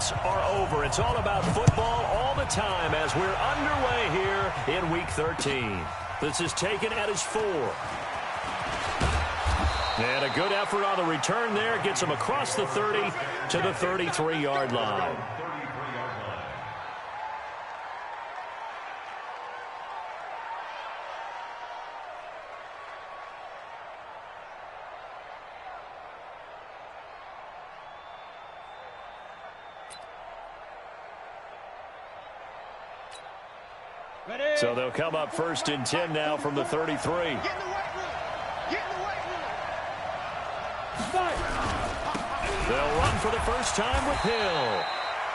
games are over. It's all about football all the time as we're underway here in Week 13. This is taken at his 4. And a good effort on the return there. Gets him across the 30 to the 33-yard line. So they'll come up 1st and 10 now from the 33. They'll run for the first time with Hill.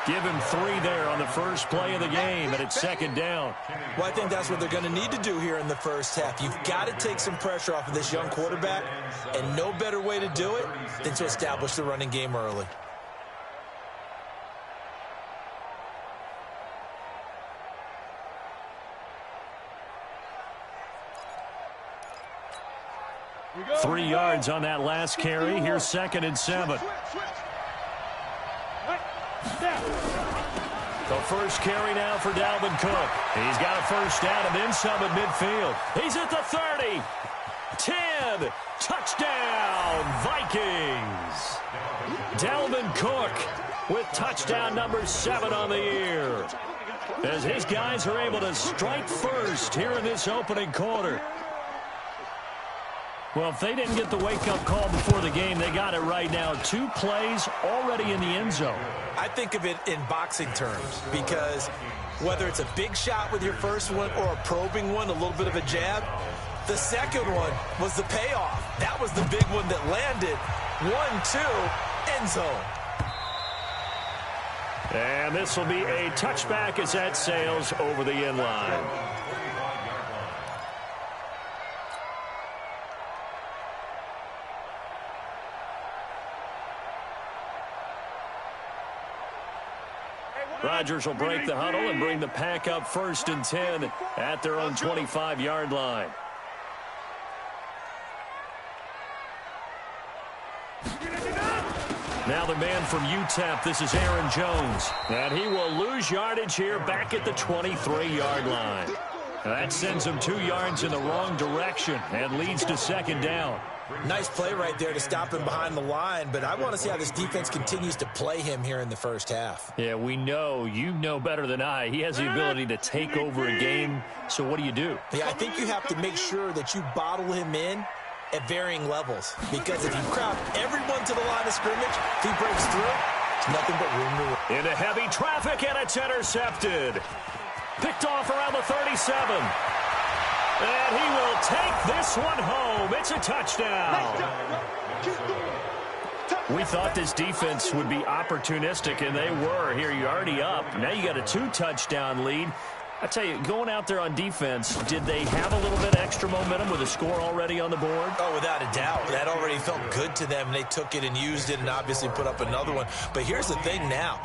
Give him 3 there on the first play of the game, and it's 2nd down. Well, I think that's what they're going to need to do here in the first half. You've got to take some pressure off of this young quarterback, and no better way to do it than to establish the running game early. Switch. 3 yards on that last carry. Here's 2nd and 7. The first carry now for Dalvin Cook. He's got a first down and then some at midfield. He's at the 30. 10. Touchdown, Vikings. Dalvin Cook with touchdown number 7 on the year, as his guys are able to strike first here in this opening quarter. Well, if they didn't get the wake-up call before the game, they got it right now. 2 plays already in the end zone. I think of it in boxing terms, because whether it's a big shot with your first one or a probing one, a little bit of a jab, the second one was the payoff. That was the big one that landed. 1-2, end zone. And this will be a touchback as that sails over the end line. Rodgers will break the huddle and bring the pack up 1st and 10 at their own 25-yard line. Now the man from UTEP, this is Aaron Jones. And he will lose yardage here back at the 23-yard line. That sends him 2 yards in the wrong direction and leads to 2nd down. Nice play right there to stop him behind the line, but I want to see how this defense continues to play him here in the first half. Yeah, we know. You know better than I. He has the ability to take over a game, so what do you do? Yeah, I think you have to make sure that you bottle him in at varying levels, because if you crowd everyone to the line of scrimmage, if he breaks through, there's nothing but room to run. Into heavy traffic, and it's intercepted. Picked off around the 37. And he will take this one home. It's a touchdown. We thought this defense would be opportunistic, and they were. Here, you're already up. Now you got a 2-touchdown lead. I tell you, going out there on defense, did they have a little bit extra momentum with a score already on the board? Oh, without a doubt. That already felt good to them. They took it and used it and obviously put up another one. But here's the thing now.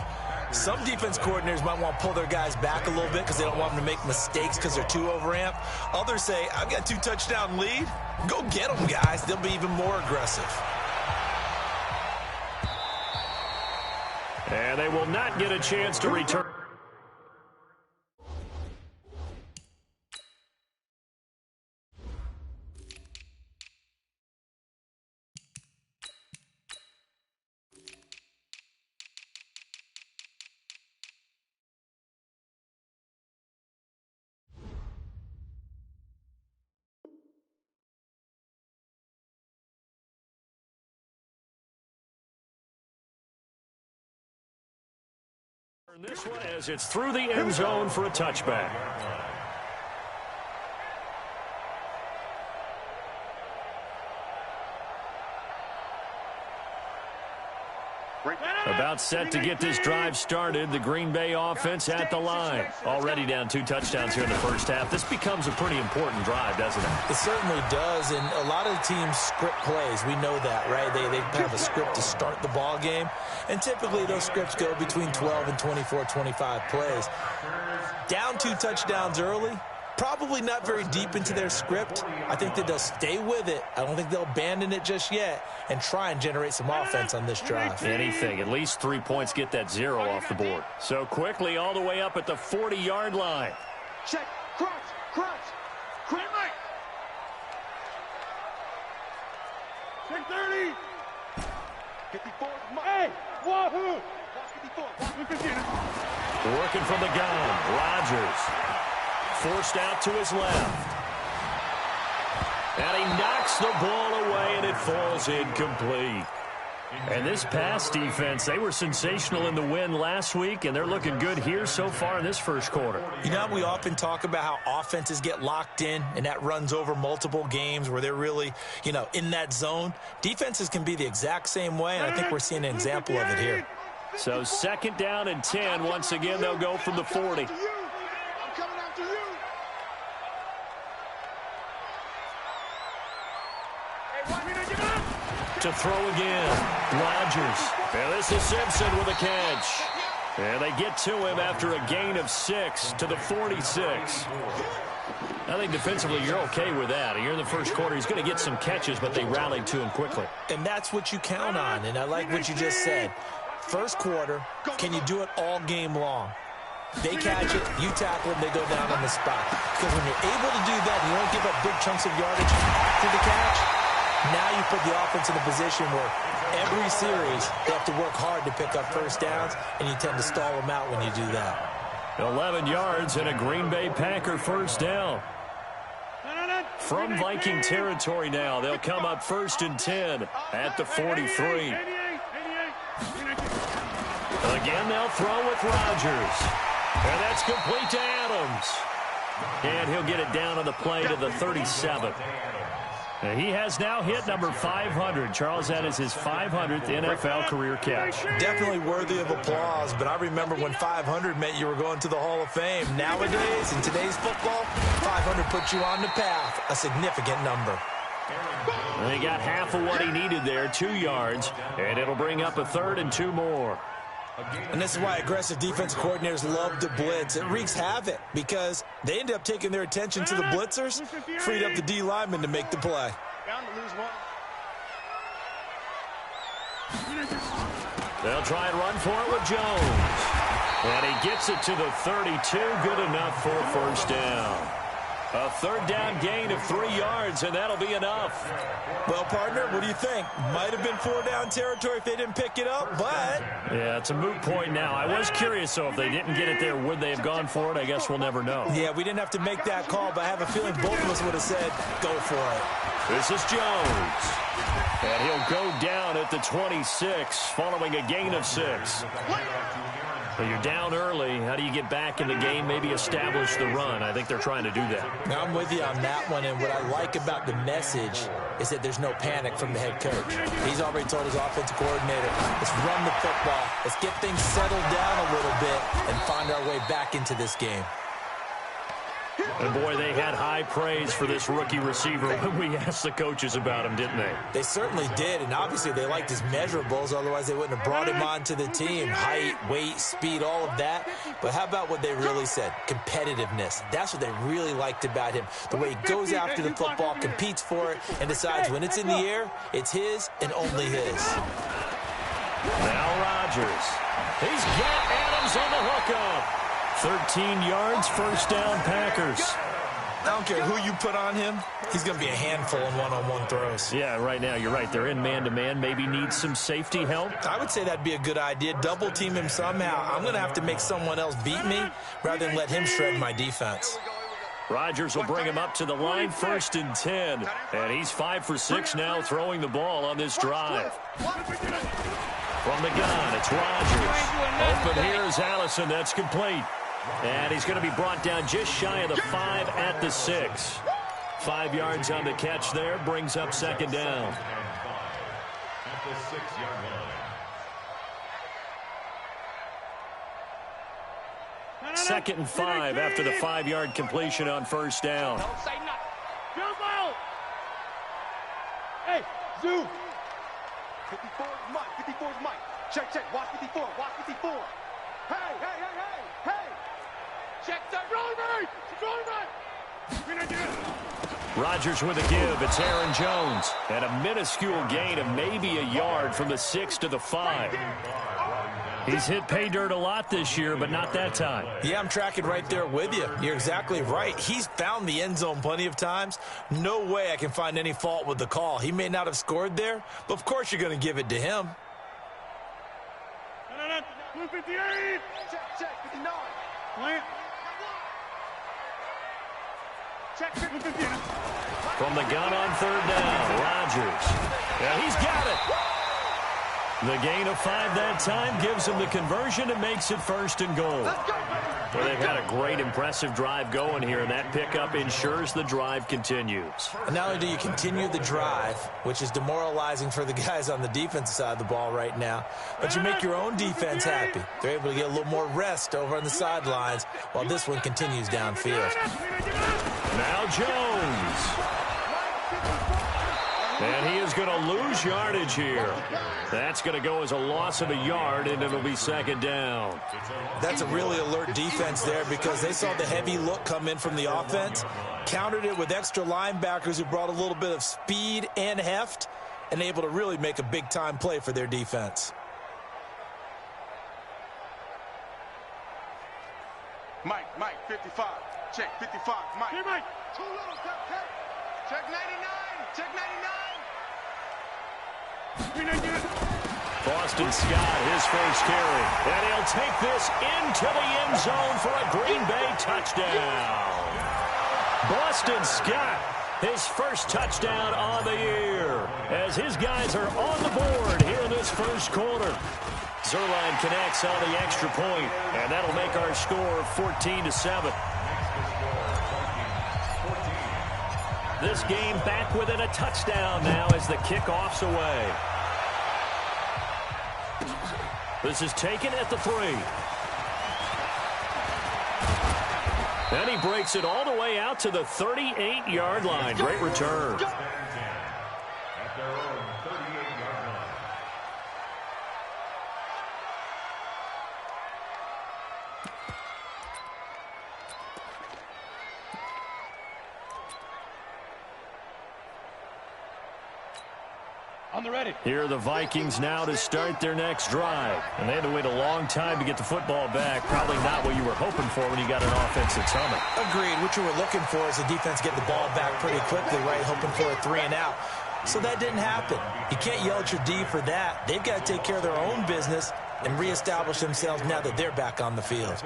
Some defense coordinators might want to pull their guys back a little bit because they don't want them to make mistakes because they're too overamped. Others say, I've got a 2-touchdown lead. Go get them, guys. They'll be even more aggressive. And they will not get a chance to return. This one as it's through the end zone for a touchback. About set to get this drive started. The Green Bay offense at the line. Already down 2 touchdowns here in the first half. This becomes a pretty important drive, doesn't it? It certainly does, and a lot of the teams script plays. We know that, right? They have a script to start the ball game, and typically those scripts go between 12 and 24, 25 plays. Down 2 touchdowns early, probably not very deep into their script. I think that they'll stay with it. I don't think they'll abandon it just yet and try and generate some offense on this drive. Anything. At least 3 points, get that 0 off the board. So quickly all the way up at the 40-yard line. Check. Crunch. Quick, Mike. Check 30. 54. Hey, wahoo. 54. Working from the gun. Rodgers. Forced out to his left. And he knocks the ball away, and it falls incomplete. And this pass defense, they were sensational in the win last week, and they're looking good here so far in this first quarter. You know, we often talk about how offenses get locked in, and that runs over multiple games where they're really, you know, in that zone. Defenses can be the exact same way, and I think we're seeing an example of it here. So 2nd down and 10. Once again, they'll go from the 40. To throw again, Rodgers. And this is Simpson with a catch. And they get to him after a gain of 6 to the 46. I think defensively you're okay with that. You're in the first quarter. He's going to get some catches, but they rallied to him quickly. And that's what you count on, and I like what you just said. First quarter, can you do it all game long? They catch it, you tackle them, they go down on the spot. Because when you're able to do that, you don't give up big chunks of yardage after the catch. Now you put the offense in a position where every series they have to work hard to pick up first downs, and you tend to stall them out when you do that. 11 yards and a Green Bay Packer first down. From Viking territory now, they'll come up 1st and 10 at the 43. Again, they'll throw with Rodgers. And that's complete to Adams. And he'll get it down on the play to the 37. He has now hit number 500. Charles, that is his 500th NFL career catch. Definitely worthy of applause, but I remember when 500 meant you were going to the Hall of Fame. Nowadays, in today's football, 500 puts you on the path, a significant number. And he got half of what he needed there, 2 yards, and it'll bring up a 3rd and 2 more. And this is why aggressive defense coordinators love to blitz. It wreaks havoc because they end up taking their attention to the blitzers, freed up the D lineman to make the play. They'll try and run for it with Jones. And he gets it to the 32. Good enough for a first down. A 3rd down gain of 3 yards, and that'll be enough. Well, partner, what do you think? Might have been 4 down territory if they didn't pick it up, but... Yeah, it's a moot point now. I was curious, so if they didn't get it there, would they have gone for it? I guess we'll never know. Yeah, we didn't have to make that call, but I have a feeling both of us would have said, go for it. This is Jones. And he'll go down at the 26, following a gain of 6. Well, you're down early. How do you get back in the game, maybe establish the run? I think they're trying to do that. Now, I'm with you on that one, and what I like about the message is that there's no panic from the head coach. He's already told his offensive coordinator, let's run the football, let's get things settled down a little bit and find our way back into this game. And, boy, they had high praise for this rookie receiver when we asked the coaches about him, didn't they? They certainly did, and obviously they liked his measurables. Otherwise, they wouldn't have brought him onto the team. Height, weight, speed, all of that. But how about what they really said? Competitiveness. That's what they really liked about him. The way he goes after the football, competes for it, and decides when it's in the air, it's his and only his. Now Rodgers. He's got Adams on the hookup. 13 yards, first down, Packers. I don't care who you put on him. He's going to be a handful in one-on-one throws. Yeah, right now, you're right. They're in man-to-man. Maybe need some safety help. I would say that'd be a good idea. Double team him somehow. I'm going to have to make someone else beat me rather than let him shred my defense. Rodgers will bring him up to the line, 1st and 10. And he's 5 for 6 now, throwing the ball on this drive. From the gun, it's Rodgers. Open here is Allison. That's complete. And he's going to be brought down just shy of the 5 at the 6. 5 yards on the catch there, brings up 2nd down. At the 6-yard line. 2nd and 5 after the 5-yard completion on first down. Don't say nothing. Jumbo! Hey, Zoo! 54 is Mike. 54 is Mike. Check. Watch 54. Watch 54. Hey! Check that. Roll right! Rodgers with a give. It's Aaron Jones. And a minuscule gain of maybe a yard from the 6 to the 5. He's hit pay dirt a lot this year, but not that time. Yeah, I'm tracking right there with you. You're exactly right. He's found the end zone plenty of times. No way I can find any fault with the call. He may not have scored there, but of course you're going to give it to him. Blue 58. Check 59. Plant. Check 59. From the gun on third down, Rodgers. Yeah, he's got it. The gain of 5 that time gives him the conversion and makes it 1st and goal. Well, they've had a great, impressive drive going here, and that pickup ensures the drive continues. And not only do you continue the drive, which is demoralizing for the guys on the defensive side of the ball right now, but you make your own defense happy. They're able to get a little more rest over on the sidelines while this one continues downfield. Now Jones. And he is going to lose yardage here. That's going to go as a loss of a yard, and it'll be 2nd down. That's a really alert defense there because they saw the heavy look come in from the offense, countered it with extra linebackers who brought a little bit of speed and heft, and able to really make a big-time play for their defense. Mike, 55. Check 55. Mike. Hey, Mike. Too little. Check 99. Check 99. Boston Scott, his first carry. And he'll take this into the end zone for a Green Bay touchdown. Boston Scott, his first touchdown on the year, as his guys are on the board here in this first quarter. Zerline connects on the extra point, and that'll make our score 14-7. This game back within a touchdown now as the kickoff's away. This is taken at the 3. And he breaks it all the way out to the 38-yard line. Great return. On the ready. Here are the Vikings now to start their next drive. And they had to wait a long time to get the football back. Probably not what you were hoping for when you got an offense that's humming. Agreed. What you were looking for is the defense get the ball back pretty quickly, right? Hoping for a 3 and out. So that didn't happen. You can't yell at your D for that. They've got to take care of their own business and reestablish themselves now that they're back on the field.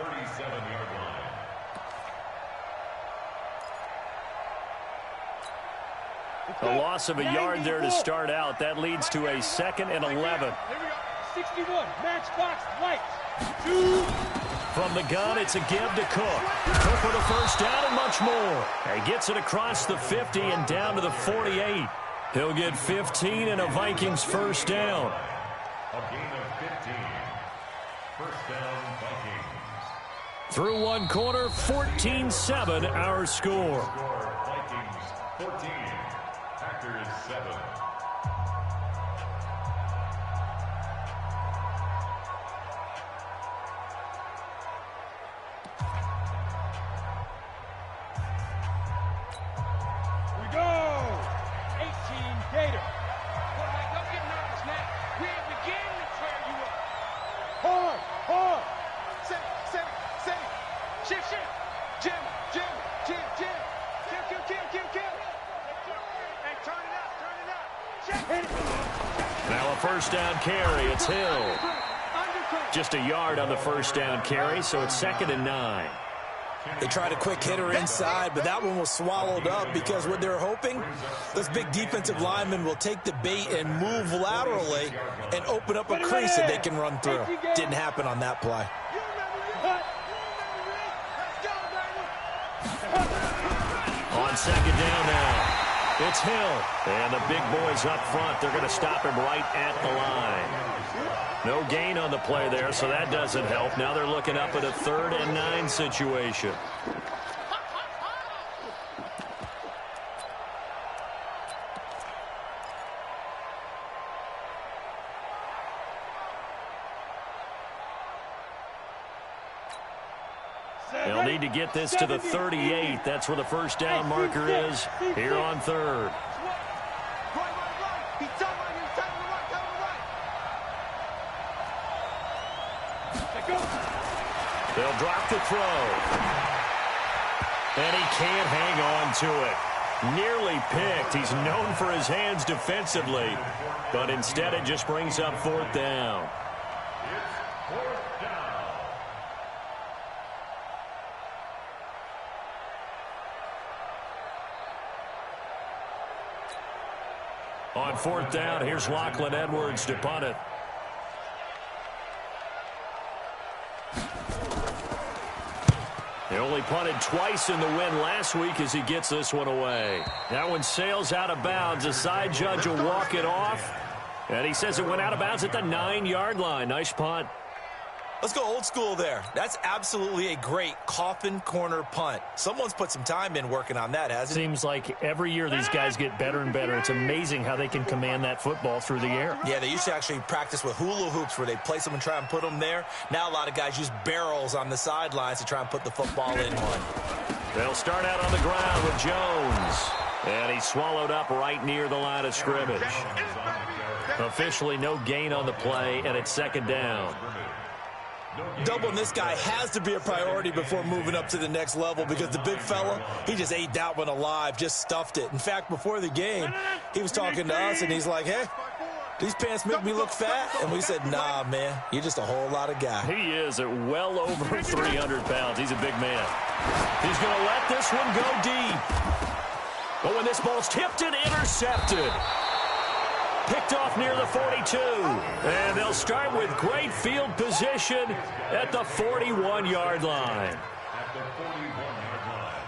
A loss of a yard there to start out. That leads to a 2nd and 11. Here we go. 61. Matchbox lights. From the gun, it's a give to Cook. Cook with a first down and much more. He gets it across the 50 and down to the 48. He'll get 15 and a Vikings first down. A gain of 15. First down, Vikings. Through one quarter, 14-7 our score. Vikings 14. Packers 7. We go. 18 Gator. Quarterback, don't get nervous now. We have begun to tear you up. Hard. Save. Shift. Jim. Kill. Hey, turn it up. Now a first down carry. It's Hill. Just a yard on the first down carry, so it's 2nd and 9. They tried a quick hitter inside, but that one was swallowed up because what they're hoping, those big defensive linemen will take the bait and move laterally and open up a crease that they can run through. Didn't happen on that play. On 2nd down now. It's Hill. And the big boys up front, they're going to stop him right at the line. No gain on the play there, so that doesn't help. Now they're looking up at a 3rd and 9 situation. They'll need to get this to the 38. That's where the first down marker is here on third. They'll drop the throw. And he can't hang on to it. Nearly picked. He's known for his hands defensively, but instead it just brings up fourth down. It's fourth down. On fourth down, here's Lachlan Edwards to punt it. He only punted twice in the win last week as he gets this one away. That one sails out of bounds. The side judge will walk it off. And he says it went out of bounds at the 9-yard line. Nice punt. Let's go old school there. That's absolutely a great coffin corner punt. Someone's put some time in working on that, hasn't it? Seems like every year these guys get better and better. It's amazing how they can command that football through the air. Yeah, they used to actually practice with hula hoops where they place them and try and put them there. Now a lot of guys use barrels on the sidelines to try and put the football in one. They'll start out on the ground with Jones. And he's swallowed up right near the line of scrimmage. Officially no gain on the play, and it's second down. Doubling this guy has to be a priority before moving up to the next level because the big fella, he just ate that one alive, just stuffed it. In fact, before the game, he was talking to us, and he's like, hey, these pants make me look fat? And we said, nah, man, you're just a whole lot of guy. He is at well over 300 pounds. He's a big man. He's going to let this one go deep. Oh, and this ball's tipped and intercepted. Picked off near the 42. And they'll start with great field position at the 41-yard line. At the 41-yard line.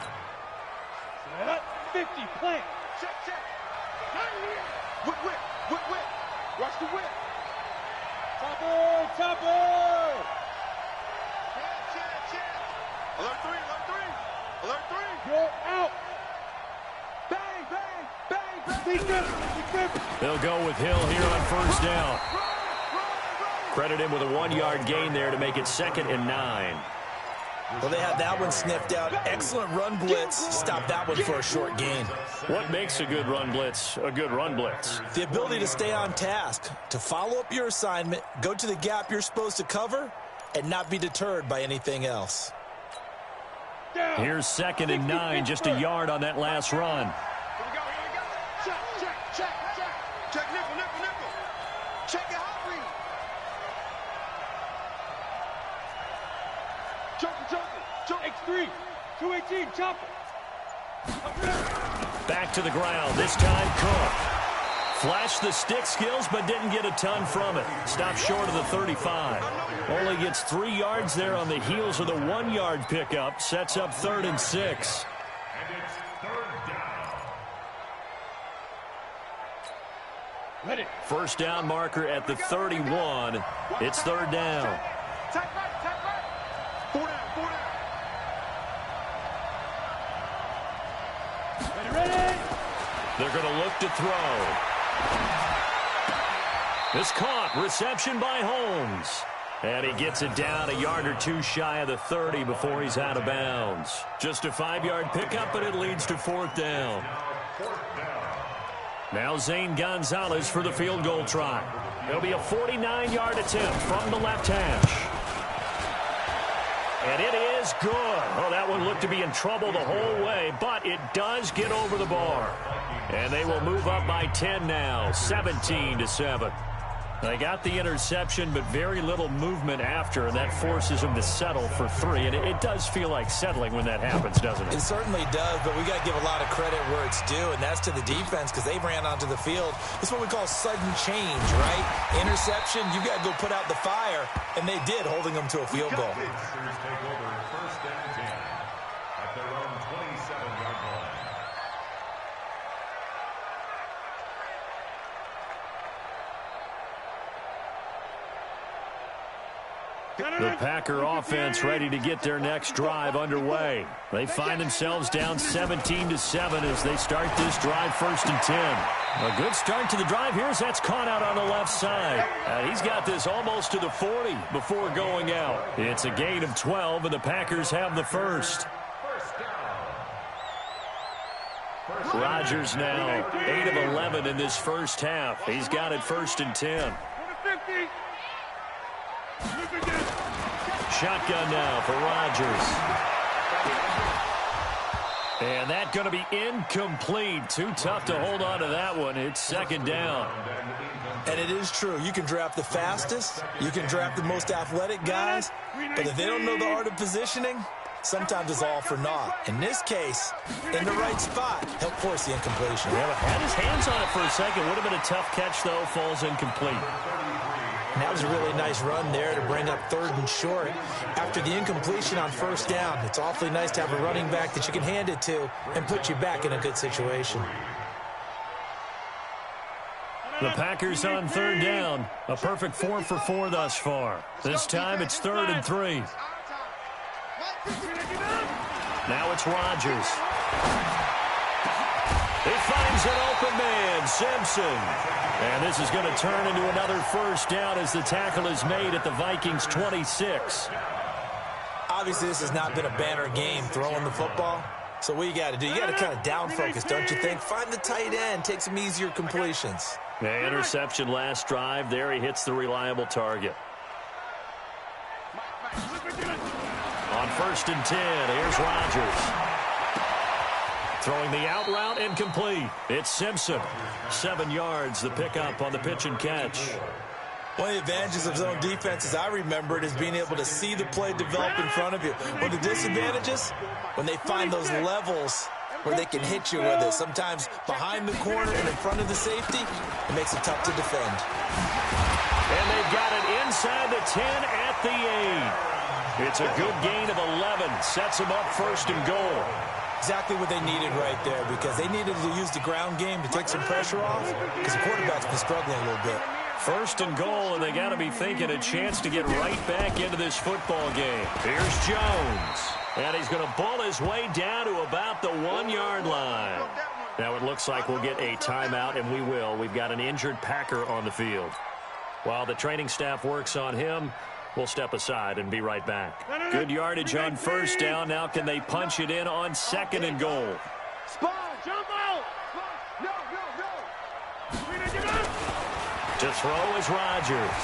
Set up, 50, plant. Check, check. Whip, whip, whip, whip. Watch the whip. Topper, topper. Check, check, check. Alert 3, alert 3. Alert 3. Go out. Bang, bang, bang, bang. They'll go with Hill here on first down. Credit him with a 1-yard gain there to make it 2nd and 9. Well, they had that one sniffed out. Excellent run blitz. Stop that one for a short gain. What makes a good run blitz a good run blitz? The ability to stay on task, to follow up your assignment, go to the gap you're supposed to cover, and not be deterred by anything else. Here's 2nd and 9, just a yard on that last run. Here we go, here we go. Check, check, check, check. Check, nickel, nickel, nickel. Check your hot read. Choker, choker, choker. X3, 218, chopper. Back to the ground, this time Cook. Flashed the stick skills, but didn't get a ton from it. Stopped short of the 35. Only gets 3 yards there on the heels of the 1-yard pickup. Sets up 3rd and 6. And it's third down. Ready. First down marker at the 31. It's 3rd down. Tight right, tight right. 4 down, 4 down. Ready, ready. They're going to look to throw. This caught. Reception by Holmes. And he gets it down a yard or 2 shy of the 30 before he's out of bounds. Just a 5-yard pickup, but it leads to 4th down. Now Zane Gonzalez for the field goal try. It'll be a 49-yard attempt from the left hash. And it is good. Oh, that one looked to be in trouble the whole way, but it does get over the bar. And they will move up by 10 now, 17-7. They got the interception, but very little movement after, and that forces them to settle for 3. And it does feel like settling when that happens, doesn't it? It certainly does, but we got to give a lot of credit where it's due, and that's to the defense because they ran onto the field. This is what we call sudden change, right? Interception, you got to go put out the fire, and they did, holding them to a field goal. Packers take over first and 10 at their own 27-yard line. The Packer offense ready to get their next drive underway. They find themselves down 17-7 as they start this drive 1st and 10. A good start to the drive here as that's caught out on the left side. He's got this almost to the 40 before going out. It's a gain of 12, and the Packers have the first. Rodgers now 8 of 11 in this first half. He's got it 1st and 10. Shotgun now for Rodgers. And that's going to be incomplete. Too tough to hold on to that one. It's 2nd down. And it is true. You can draft the fastest. You can draft the most athletic guys. But if they don't know the art of positioning, sometimes it's all for naught. In this case, in the right spot, help force the incompletion. Yeah, had his hands on it for a second. Would have been a tough catch, though. Falls incomplete. And that was a really nice run there to bring up 3rd and short. After the incompletion on 1st down, it's awfully nice to have a running back that you can hand it to and put you back in a good situation. The Packers on 3rd down. A perfect 4 for 4 thus far. This time it's 3rd and 3. Now it's Rodgers. He finds an open man, Simpson. And this is going to turn into another 1st down as the tackle is made at the Vikings' 26. Obviously, this has not been a banner game throwing the football. So what you got to do, you got to kind of down focus, don't you think? Find the tight end, take some easier completions. The interception last drive. There he hits the reliable target. On 1st and 10, here's Rodgers. Throwing the out route incomplete. It's Simpson. 7 yards, the pickup on the pitch and catch. One of the advantages of zone defense, as I remember it, is being able to see the play develop in front of you. One of the disadvantages, when they find those levels where they can hit you with it, sometimes behind the corner and in front of the safety, it makes it tough to defend. And they've got it inside the 10 at the 8. It's a good gain of 11. Sets them up 1st and goal. Exactly what they needed right there, because they needed to use the ground game to take some pressure off, because the quarterback's been struggling a little bit. 1st and goal, and they got to be thinking a chance to get right back into this football game. Here's Jones, and he's going to bull his way down to about the 1-yard line. Now it looks like we'll get a timeout, and we will. We've got an injured Packer on the field. While the training staff works on him, we'll step aside and be right back. Good yardage on 1st down. Now can they punch it in on 2nd and goal? Spawn, jump out! No. To throw is Rodgers.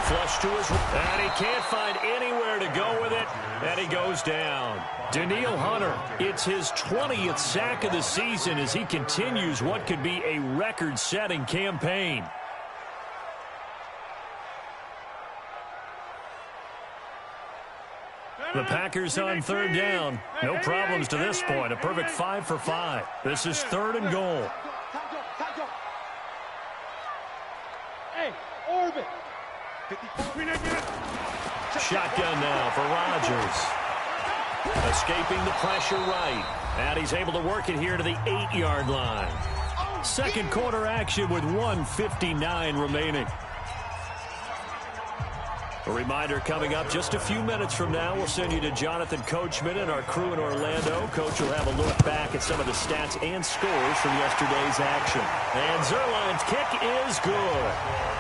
Flush to his... And he can't find anywhere to go with it. And he goes down. Danielle Hunter, it's his 20th sack of the season as he continues what could be a record-setting campaign. The Packers on 3rd down. No problems to this point. A perfect 5 for 5. This is 3rd and goal. Hey, orbit. Shotgun now for Rodgers. Escaping the pressure right. And he's able to work it here to the 8-yard line. 2nd quarter action with 1:59 remaining. A reminder coming up just a few minutes from now. We'll send you to Jonathan Coachman and our crew in Orlando. Coach will have a look back at some of the stats and scores from yesterday's action. And Zerline's kick is good.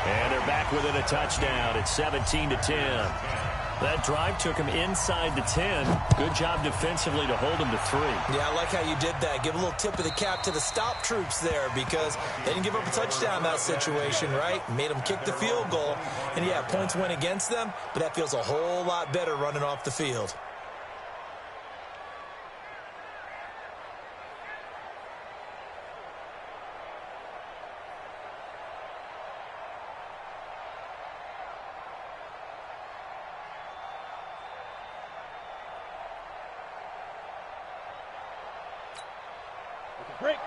And they're back within a touchdown. It's 17-10. That drive took him inside the 10. Good job defensively to hold him to 3. Yeah, I like how you did that. Give a little tip of the cap to the stop troops there, because they didn't give up a touchdown in that situation, right? Made them kick the field goal. And, yeah, points went against them, but that feels a whole lot better running off the field.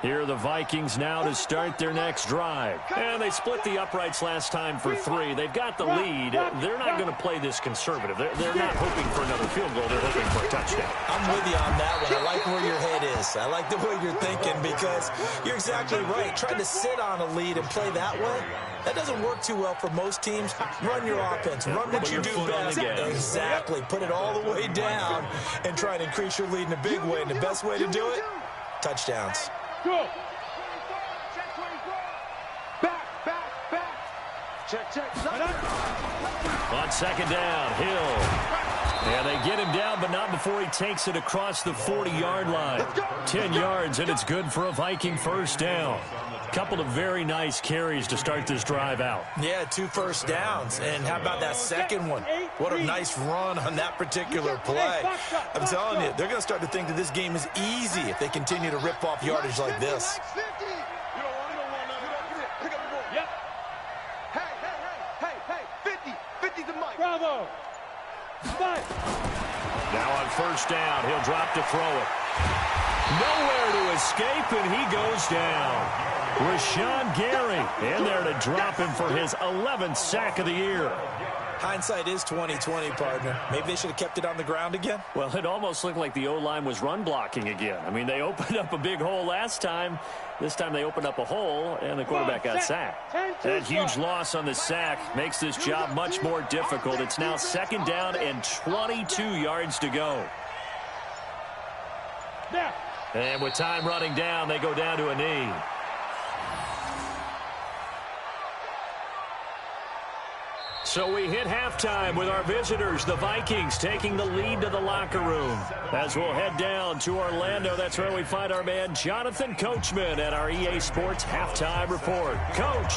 Here are the Vikings now to start their next drive. And they split the uprights last time for 3. They've got the lead. They're not going to play this conservative. They're not hoping for another field goal. They're hoping for a touchdown. I'm with you on that one. I like where your head is. I like the way you're thinking because you're exactly right. Trying to sit on a lead and play that way, that doesn't work too well for most teams. Run your offense. Run what you do best. Exactly. Put it all the way down and try and increase your lead in a big way. And the best way to do it, touchdowns. Go. Back. Check. On second down, Hill. And they get him down, but not before he takes it across the 40-yard line. 10 yards, and it's good for a Viking first down. Couple of very nice carries to start this drive out. Yeah, 2 first downs. And how about that second one? What a nice run on that particular play. I'm telling you, they're going to start to think that this game is easy if they continue to rip off yardage like this. Bravo. Now on first down, he'll drop to throw it. Nowhere to escape, and he goes down. Rashawn Gary in there to drop him for his 11th sack of the year. Hindsight is 20/20, partner. Maybe they should have kept it on the ground again. Well, it almost looked like the O-line was run blocking again. I mean, they opened up a big hole last time. This time they opened up a hole, and the quarterback got sacked. That huge loss on the sack makes this job much more difficult. It's now second down and 22 yards to go. And with time running down, they go down to a knee. So we hit halftime with our visitors, the Vikings, taking the lead to the locker room. As we'll head down to Orlando, that's where we find our man Jonathan Coachman at our EA Sports Halftime Report. Coach,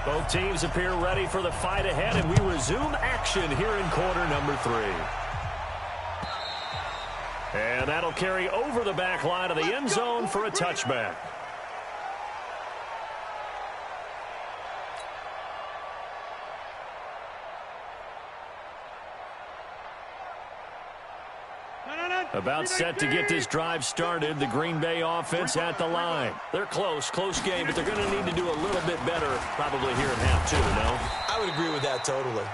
both teams appear ready for the fight ahead, and we resume action here in quarter number 3. And that'll carry over the back line of the end zone for a touchback. About set to get this drive started, the Green Bay offense at the line. They're close game, but they're going to need to do a little bit better probably here in half 2, no? I would agree with that totally.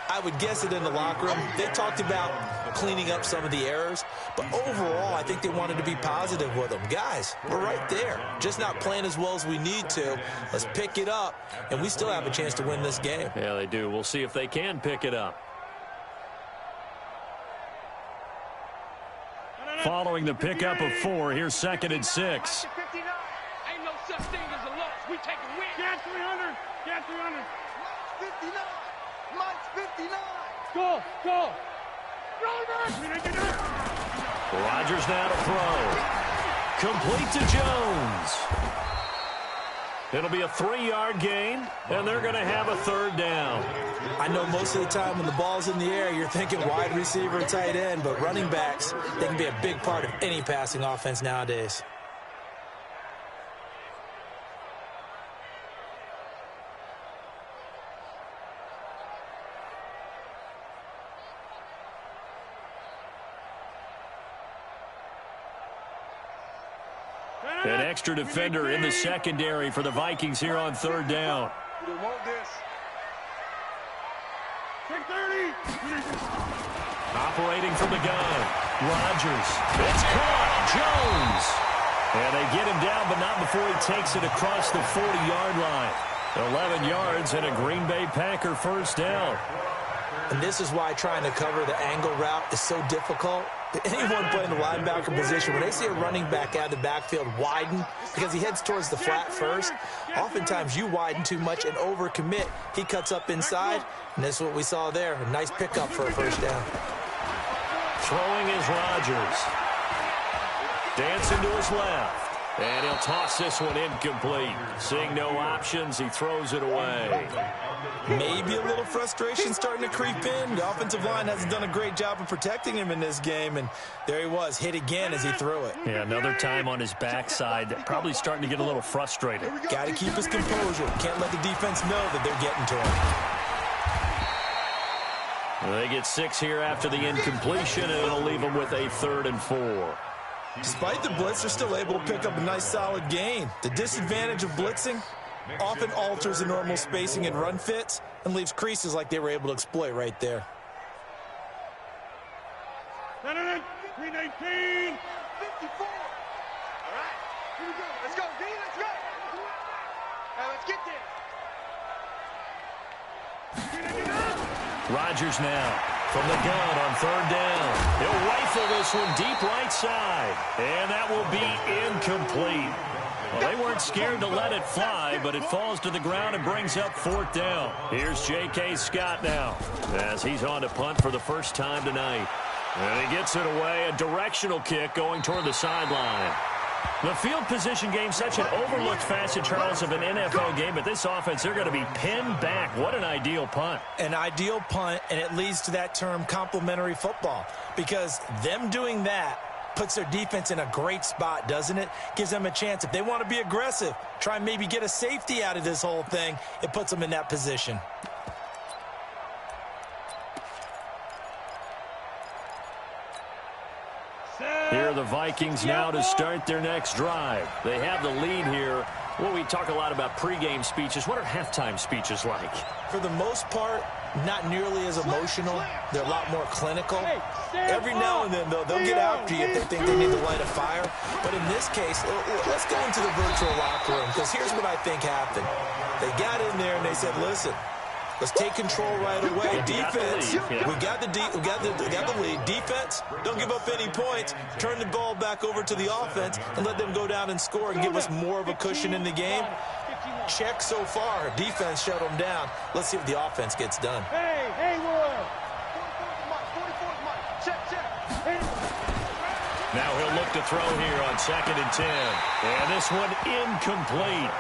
I would guess it in the locker room. They talked about cleaning up some of the errors, but overall, I think they wanted to be positive with them. Guys, we're right there. Just not playing as well as we need to. Let's pick it up, and we still have a chance to win this game. Yeah, they do. We'll see if they can pick it up. Following the pickup of 4, here's second and 6. Ain't no such thing as a loss. We take a win. Get 300. Get 300. 59. Mike's 59. Go. Rodgers now to throw. Complete to Jones. It'll be a 3-yard gain, and they're going to have a third down. I know most of the time when the ball's in the air, you're thinking wide receiver, tight end, but running backs, they can be a big part of any passing offense nowadays. An extra defender in the secondary for the Vikings here on third down. We want this. 30. Operating from the gun. Rodgers. It's caught. Jones. And they get him down, but not before he takes it across the 40-yard line. 11 yards and a Green Bay Packer first down. And this is why trying to cover the angle route is so difficult. Anyone playing the linebacker position, when they see a running back out of the backfield widen because he heads towards the flat first, oftentimes you widen too much and overcommit. He cuts up inside, and this is what we saw there. A nice pickup for a first down. Throwing is Rodgers. Dancing to his left. And he'll toss this one incomplete. Seeing no options, he throws it away. Maybe a little frustration starting to creep in. The offensive line hasn't done a great job of protecting him in this game, and there he was, hit again as he threw it. Yeah, another time on his backside, probably starting to get a little frustrated. Got to keep his composure. Can't let the defense know that they're getting to him. They get 6 here after the incompletion, and it'll leave them with a 3rd and 4. Despite the blitz, they're still able to pick up a nice solid gain. The disadvantage of blitzing often alters the normal spacing and run fits and leaves creases like they were able to exploit right there. 319, 54. All right, here we go. Let's go, D. Let's go. Now let's get this. Rodgers now from the gun on third down. He'll rifle this one deep right side. And that will be incomplete. Well, they weren't scared to let it fly, but it falls to the ground and brings up fourth down. Here's J.K. Scott now as he's on to punt for the first time tonight. And he gets it away, a directional kick going toward the sideline. The field position game, such an overlooked facet, Charles, of an NFL game, but this offense, they're going to be pinned back. What an ideal punt. An ideal punt, and it leads to that term complementary football, because them doing that puts their defense in a great spot, doesn't it? Gives them a chance. If they want to be aggressive, try and maybe get a safety out of this whole thing, it puts them in that position. Here are the Vikings now to start their next drive. They have the lead here. Well, we talk a lot about pregame speeches. What are halftime speeches like? For the most part, not nearly as emotional. They're a lot more clinical. Every now and then, though, they'll get after you if they think they need to light a fire. But in this case, let's go into the virtual locker room, because here's what I think happened. They got in there and they said, listen, let's take control right away. Defense, we got the lead. Defense, don't give up any points. Turn the ball back over to the offense and let them go down and score and give us more of a cushion in the game. Check so far. Defense shut them down. Let's see what the offense gets done. Hey, Will. 44's Mike. Check. Now he'll look to throw here on 2nd and 10. And this one incomplete.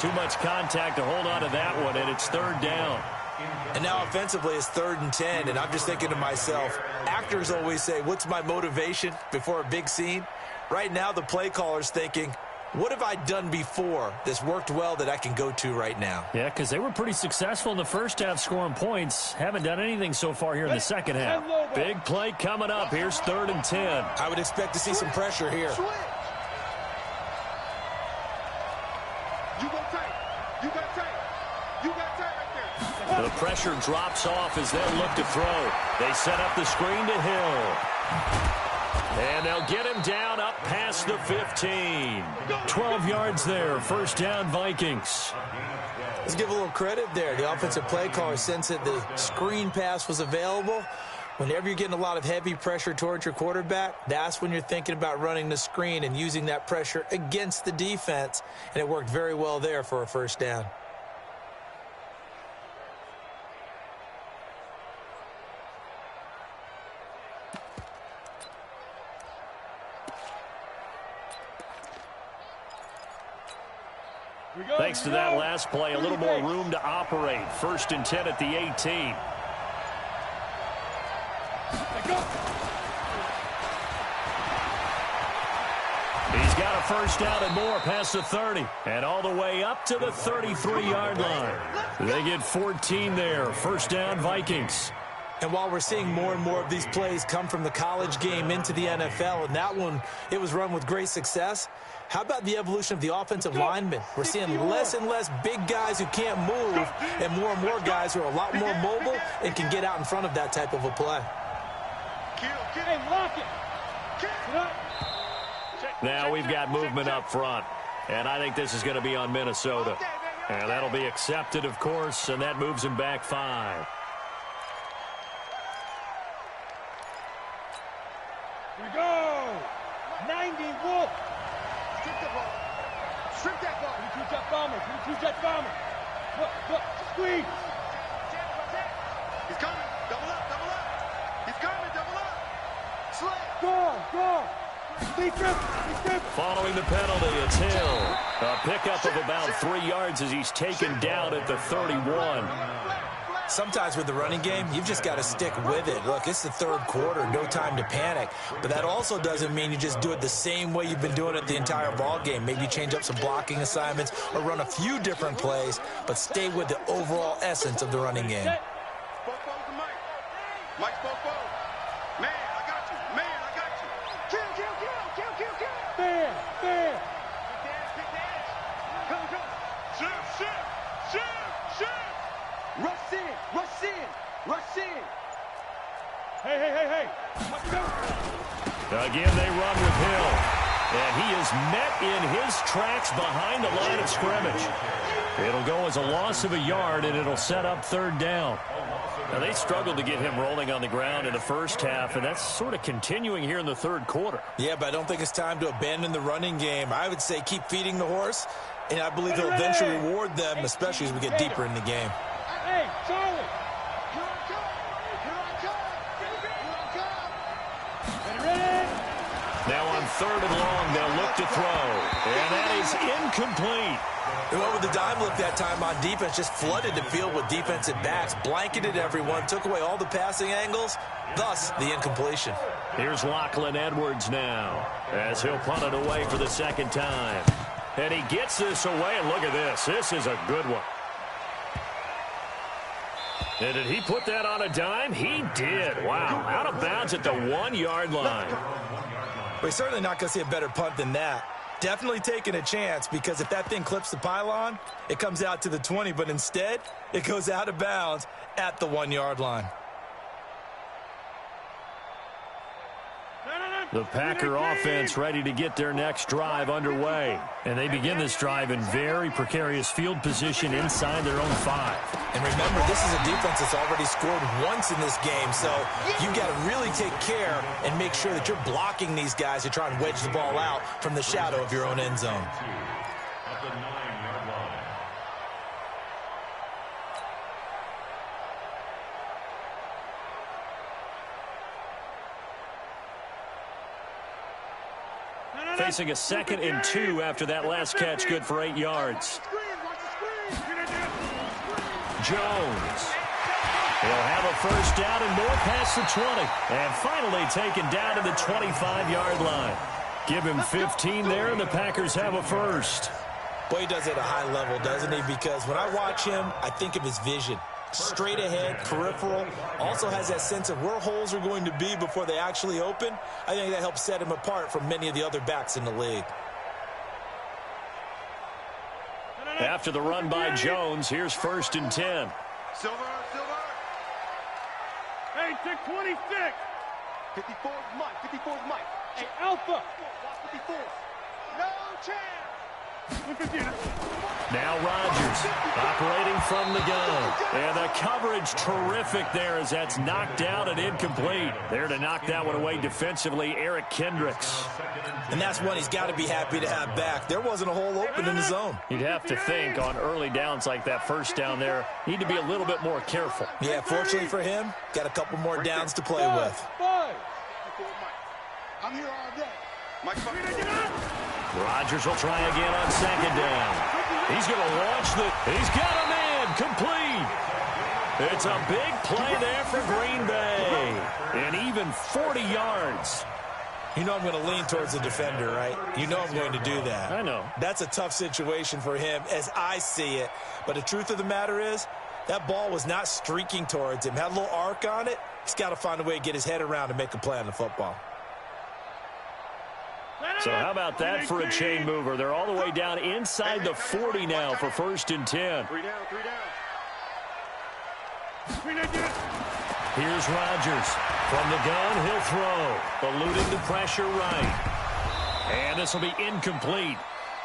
Too much contact to hold on to that one, and it's third down. And now offensively it's 3rd and 10, and I'm just thinking to myself, actors always say, what's my motivation before a big scene? Right now the play caller's thinking, what have I done before that's worked well that I can go to right now? Yeah, because they were pretty successful in the first half scoring points. Haven't done anything so far here in the second half. Big play coming up. Here's 3rd and 10. I would expect to see some pressure here. The pressure drops off as they'll look to throw. They set up the screen to Hill. And they'll get him down up past the 15. 12 yards there. First down, Vikings. Let's give a little credit there. The offensive play caller sensed that the screen pass was available. Whenever you're getting a lot of heavy pressure towards your quarterback, that's when you're thinking about running the screen and using that pressure against the defense. And it worked very well there for a first down. Thanks to that last play, a little more room to operate. 1st and 10 at the 18. He's got a first down and more past the 30. And all the way up to the 33-yard line. They get 14 there. First down, Vikings. And while we're seeing more and more of these plays come from the college game into the NFL, and that one, it was run with great success, how about the evolution of the offensive linemen? We're seeing less and less big guys who can't move and more guys who are a lot more mobile and can get out in front of that type of a play. Now we've got movement up front, and I think this is going to be on Minnesota. And that'll be accepted, of course, and that moves him back 5. Here we go. 90 Wolf. Strip the ball. Strip that ball. 22 jet bomber. 22 jet bomber. Look. Squeeze. He's coming. Double up. He's coming. Double up. Slip. Go. Following the penalty, it's Hill. A pickup of about 3 yards as he's taken down at the 31. Sometimes with the running game, you've just got to stick with it. Look, it's the 3rd quarter, no time to panic. But that also doesn't mean you just do it the same way you've been doing it the entire ball game. Maybe change up some blocking assignments or run a few different plays, but stay with the overall essence of the running game. Mike's Bobo. Man, I got you. Kill. Again, they run with Hill. And he is met in his tracks behind the line of scrimmage. It'll go as a loss of a yard, and it'll set up third down. Now, they struggled to get him rolling on the ground in the first half, and that's sort of continuing here in the third quarter. Yeah, but I don't think it's time to abandon the running game. I would say keep feeding the horse, and I believe they'll eventually reward them, especially as we get deeper in the game. Hey, Charlie! Here I come! Here I come! Here I come! Ready? Now on third and long, they'll look to throw. And that is incomplete. They went with the dime look that time on defense, just flooded the field with defensive backs, blanketed everyone, took away all the passing angles, thus the incompletion. Here's Lachlan Edwards now, as he'll punt it away for the second time. And he gets this away, and look at this. This is a good one. And did he put that on a dime? He did. Wow, out of bounds at the 1-yard line. We're certainly not going to see a better punt than that. Definitely taking a chance, because if that thing clips the pylon, it comes out to the 20, but instead, it goes out of bounds at the 1-yard line. The Packer offense ready to get their next drive underway. And they begin this drive in very precarious field position inside their own 5. And remember, this is a defense that's already scored once in this game, so you've got to really take care and make sure that you're blocking these guys to try and wedge the ball out from the shadow of your own end zone. At the 9-yard line. Facing a 2nd and 2 after that last catch, good for 8 yards. Jones. He'll have a first down and more past the 20. And finally taken down to the 25-yard line. Give him 15 there, and the Packers have a first. Boy, he does it at a high level, doesn't he? Because when I watch him, I think of his vision. Straight ahead, peripheral, also has that sense of where holes are going to be before they actually open. I think that helps set him apart from many of the other backs in the league. After the run by Jones, here's 1st and 10. Silver. Hey, 626. 54 Mike. 54 Mike. Hey, Alpha. 54. No chance. Now Rodgers operating from the gun. And the coverage terrific there as that's knocked out and incomplete. There to knock that one away defensively, Eric Kendricks. And that's one he's got to be happy to have back. There wasn't a hole open in the zone. You'd have to think on early downs like that first down there, need to be a little bit more careful. Yeah, fortunately for him, got a couple more downs to play with. I'm here all day. Mike, Rodgers will try again on 2nd down. He's going to launch he's got a man complete. It's a big play there for Green Bay. And even 40 yards. You know I'm going to lean towards the defender, right? You know I'm going to do that. I know. That's a tough situation for him as I see it. But the truth of the matter is, that ball was not streaking towards him. Had a little arc on it. He's got to find a way to get his head around and make a play on the football. So how about that for a chain mover? They're all the way down inside the 40 now for 1st and 10. 3 down. Here's Rodgers. From the gun, he'll throw. Eluding the pressure right. And this will be incomplete.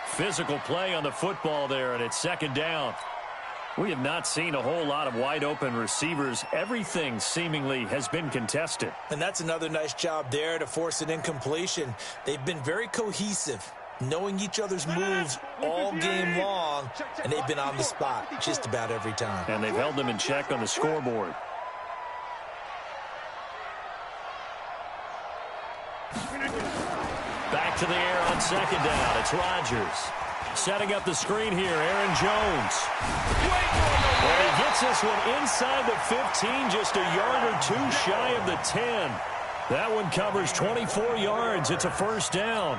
Physical play on the football there, and it's 2nd down. We have not seen a whole lot of wide-open receivers. Everything seemingly has been contested. And that's another nice job there to force an incompletion. They've been very cohesive, knowing each other's moves all game long, and they've been on the spot just about every time. And they've held them in check on the scoreboard. Back to the air on 2nd down. It's Rodgers. Setting up the screen here, Aaron Jones. And he gets this one inside the 15, just a yard or two shy of the 10. That one covers 24 yards. It's a 1st down.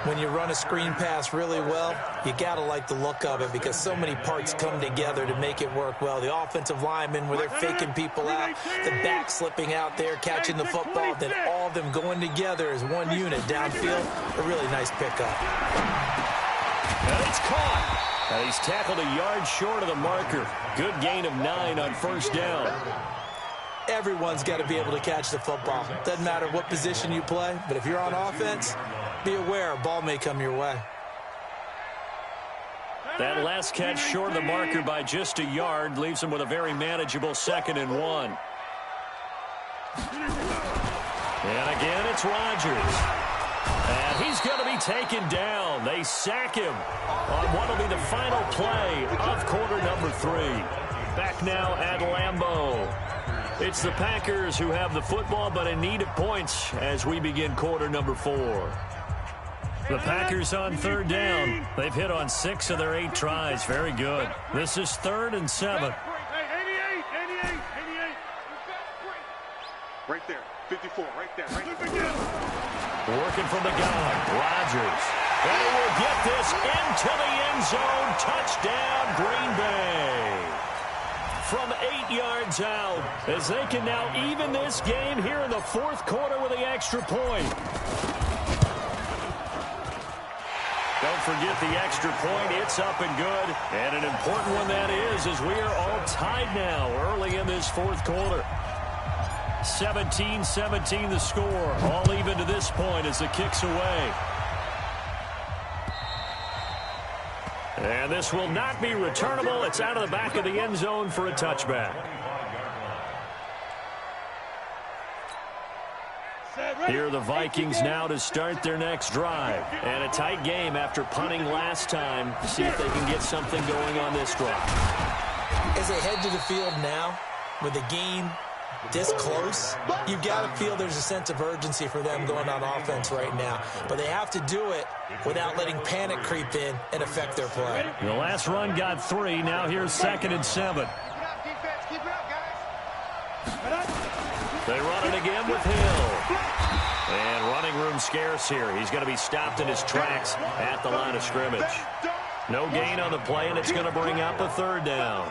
When you run a screen pass really well, you got to like the look of it because so many parts come together to make it work well. The offensive linemen, where they're faking people out, the back slipping out there, catching the football, then all of them going together as one unit downfield. A really nice pickup. And it's caught. And he's tackled a yard short of the marker. Good gain of 9 on 1st down. Everyone's got to be able to catch the football. Doesn't matter what position you play, but if you're on offense, be aware a ball may come your way. That last catch short of the marker by just a yard leaves him with a very manageable 2nd and 1. And again, it's Rodgers. And he's going to be taken down. They sack him on what will be the final play of quarter number 3. Back now at Lambeau. It's the Packers who have the football, but in need of points as we begin quarter number 4. The Packers on 3rd down. They've hit on 6 of their 8 tries. Very good. This is 3rd and 7. 88. Right there. 54. Right there. Working from the gun. Rodgers. And he will get this into the end zone. Touchdown, Green Bay. From 8 yards out, as they can now even this game here in the 4th quarter with the extra point. Don't forget the extra point. It's up and good. And an important one that is, as we are all tied now early in this 4th quarter. 17-17 the score. All even to this point as the kick's away. And this will not be returnable. It's out of the back of the end zone for a touchback. Here are the Vikings now to start their next drive. And a tight game after punting last time. See if they can get something going on this drive. As they head to the field now, with the game this close, you've got to feel there's a sense of urgency for them going on offense right now. But they have to do it without letting panic creep in and affect their play. The last run got 3. Now here's 2nd and 7. They run it again with Hill. And running room scarce here. He's going to be stopped in his tracks at the line of scrimmage. No gain on the play, and it's going to bring up a 3rd down.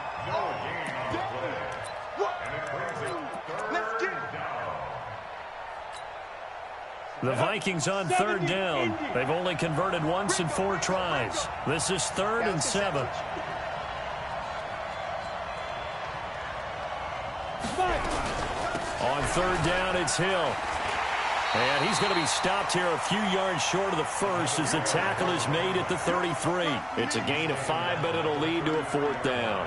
The Vikings on 3rd down. They've only converted once in 4 tries. This is 3rd and 7. On 3rd down, it's Hill. And he's going to be stopped here a few yards short of the first as the tackle is made at the 33. It's a gain of 5, but it'll lead to a 4th down.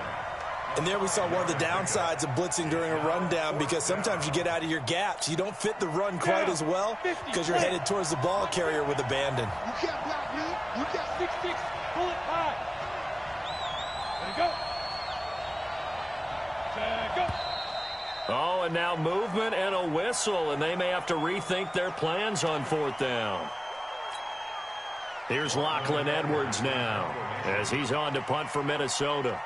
And there we saw one of the downsides of blitzing during a rundown, because sometimes you get out of your gaps. You don't fit the run quite as well because you're headed towards the ball carrier with abandon. You can't block me. You got 6'6". Pull it high. Let it go. Oh, and now movement and a whistle, and they may have to rethink their plans on 4th down. Here's Lachlan Edwards now as he's on to punt for Minnesota.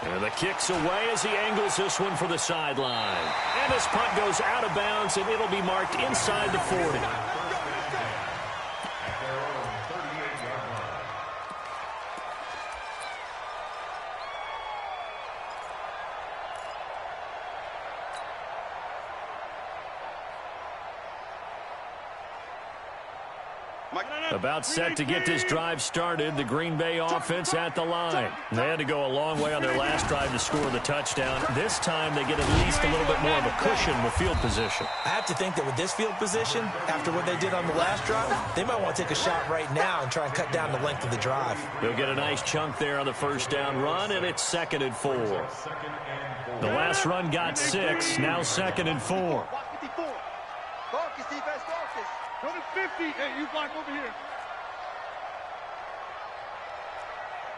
And the kick's away as he angles this one for the sideline. And this punt goes out of bounds, and it'll be marked inside the 40. About set to get this drive started. The Green Bay offense at the line. They had to go a long way on their last drive to score the touchdown. This time they get at least a little bit more of a cushion with field position. I have to think that with this field position, after what they did on the last drive, they might want to take a shot right now and try and cut down the length of the drive. They'll get a nice chunk there on the 1st down run, and it's 2nd and 4. The last run got 6, now 2nd and 4. Focus, defense, focus. Go to 50. Hey, you block over here.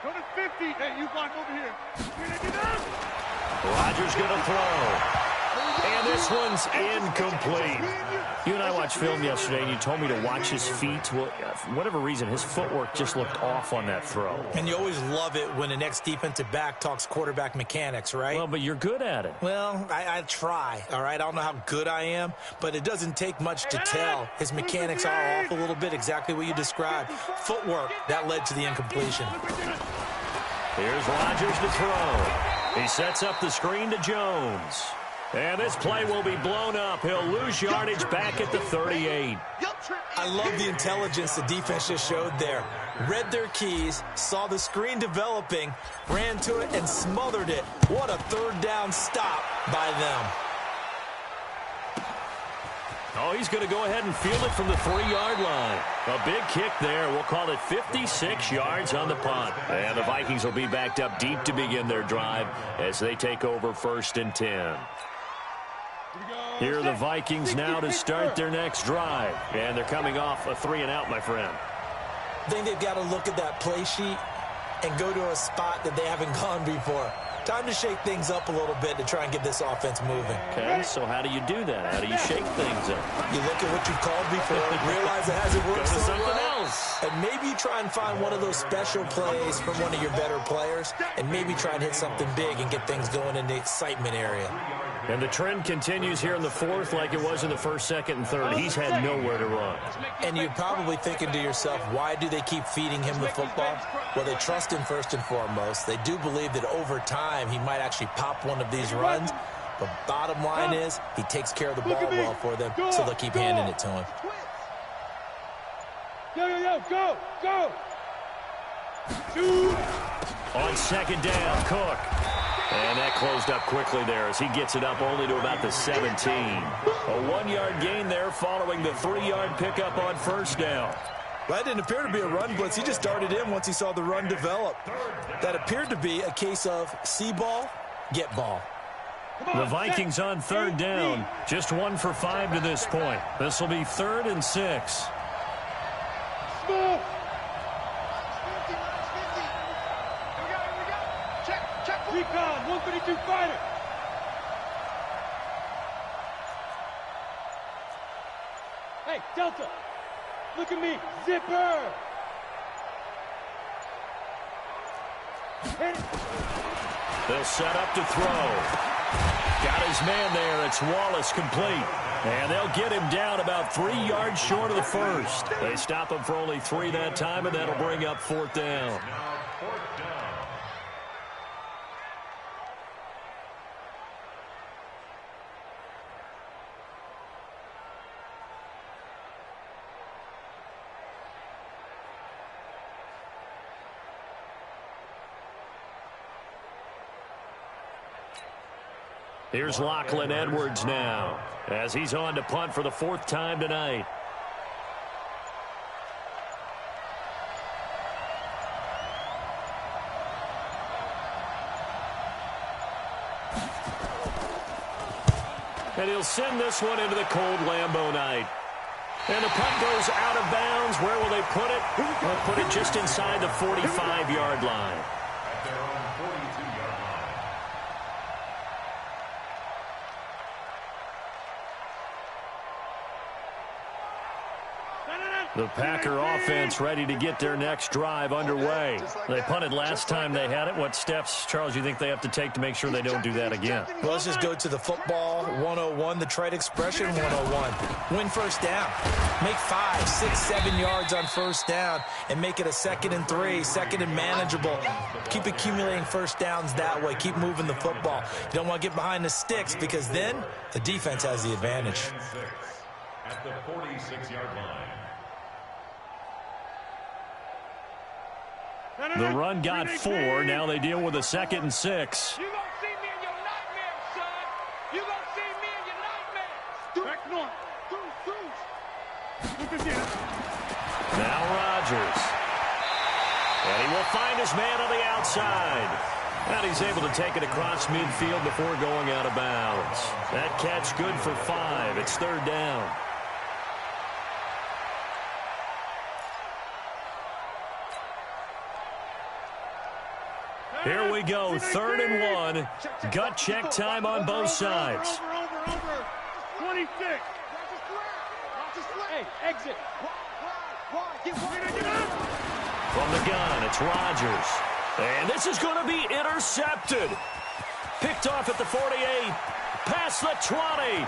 Go to 50. Hey, you block over here. Rodgers going to throw. And this one's incomplete. You and I watched film yesterday, and you told me to watch his feet. Well, for whatever reason, his footwork just looked off on that throw. And you always love it when the next defensive back talks quarterback mechanics, right? Well, but you're good at it. Well, I try, all right? I don't know how good I am, but it doesn't take much to tell. His mechanics are off a little bit, exactly what you described. Footwork, that led to the incompletion. Here's Rodgers to throw. He sets up the screen to Jones. And this play will be blown up. He'll lose yardage back at the 38. I love the intelligence the defense just showed there. Read their keys, saw the screen developing, ran to it, and smothered it. What a third down stop by them. Oh, he's going to go ahead and field it from the 3-yard line. A big kick there. We'll call it 56 yards on the punt. And the Vikings will be backed up deep to begin their drive as they take over 1st and 10. Here are the Vikings now to start their next drive. And they're coming off a 3-and-out, my friend. I think they've got to look at that play sheet and go to a spot that they haven't gone before. Time to shake things up a little bit to try and get this offense moving. Okay, so how do you do that? How do you shake things up? You look at what you've called before, realize it hasn't worked so something well, else. and maybe you try and find one of those special plays from one of your better players, and maybe try and hit something big and get things going in the excitement area. And the trend continues here in the 4th like it was in the 1st, 2nd, and 3rd. He's had nowhere to run. And you're probably thinking to yourself, why do they keep feeding him the football? Well, they trust him first and foremost. They do believe that over time he might actually pop one of these runs. But bottom line is he takes care of the ball well for them, so they'll keep handing it to him. Go! On 2nd down, Cook. And that closed up quickly there as he gets it up only to about the 17. A 1-yard gain there following the 3-yard pickup on 1st down. That didn't appear to be a run blitz. He just darted in once he saw the run develop. That appeared to be a case of see ball, get ball. The Vikings on 3rd down. Just 1 for 5 to this point. This will be 3rd and 6. Recon, 152 fighter. Hey, Delta, look at me, zipper. They'll set up to throw. Got his man there. It's Wallace complete. And they'll get him down about 3 yards short of the 1st. They stop him for only 3 that time, and that'll bring up 4th down. Here's Lachlan Edwards now as he's on to punt for the 4th time tonight. And he'll send this one into the cold Lambeau night. And the punt goes out of bounds. Where will they put it? They'll put it just inside the 45-yard line. The Packer offense ready to get their next drive underway. They punted last time they had it. What steps, Charles, you think they have to take to make sure they don't do that again? Well, let's just go to the football 101, the trade expression 101. Win 1st down. Make 5, 6, 7 yards on 1st down and make it a 2nd and 3, 2nd and manageable. Keep accumulating 1st downs that way. Keep moving the football. You don't want to get behind the sticks because then the defense has the advantage. At the 46-yard line. The run got 4. Now they deal with a 2nd and 6. You gonna see me in your nightmares, son. You gonna see me in your nightmares. Back north. Look at this. Now Rodgers. And he will find his man on the outside. And he's able to take it across midfield before going out of bounds. That catch good for 5. It's 3rd down. Here we go, 3rd and 1. Gut check time on both sides. Over. 26. Hey, exit. From the gun, it's Rodgers. And this is going to be intercepted. Picked off at the 48. Past the 20.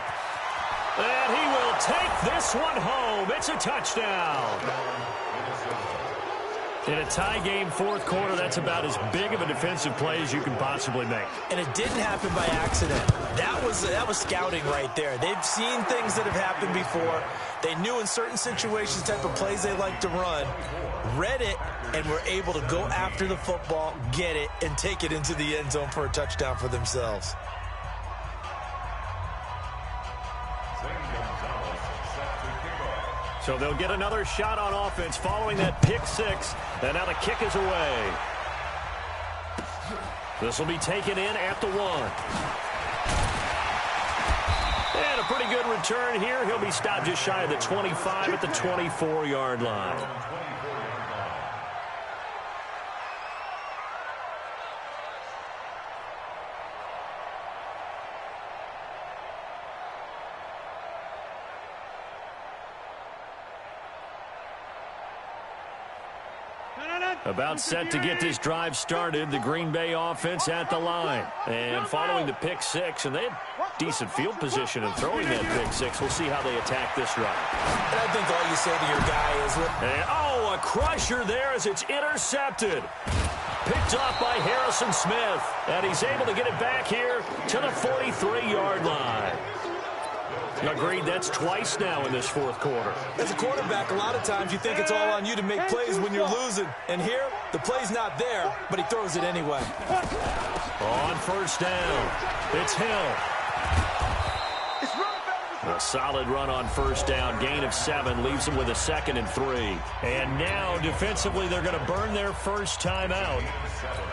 And he will take this one home. It's a touchdown. In a tie game fourth quarter, that's about as big of a defensive play as you can possibly make. And it didn't happen by accident. That was scouting right there. They've seen things that have happened before. They knew in certain situations type of plays they like to run, read it, and were able to go after the football, get it, and take it into the end zone for a touchdown for themselves. So they'll get another shot on offense following that pick six. And now the kick is away. This will be taken in at the 1. And a pretty good return here. He'll be stopped just shy of the 25 at the 24-yard line. About set to get this drive started, the Green Bay offense at the line. And following the pick six, and they had decent field position in throwing that pick six. We'll see how they attack this drive. And I think all you say to your guy is... And, a crusher there as it's intercepted. Picked off by Harrison Smith. And he's able to get it back here to the 43-yard line. Agreed, that's twice now in this fourth quarter. As a quarterback, a lot of times you think it's all on you to make plays when you're losing. And here, the play's not there, but he throws it anyway. On first down, it's Hill. A solid run on first down. Gain of 7 leaves him with a 2nd and 3. And now, defensively, they're going to burn their first time out.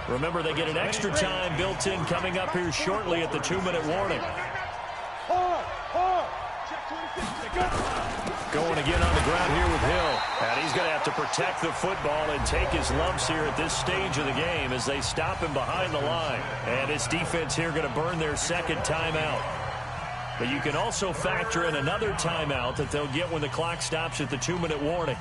Remember, they get an extra time built in coming up here shortly at the 2-minute warning. Going again on the ground here with Hill. And he's going to have to protect the football and take his lumps here at this stage of the game as they stop him behind the line. And his defense here going to burn their second timeout. But you can also factor in another timeout that they'll get when the clock stops at the 2-minute warning.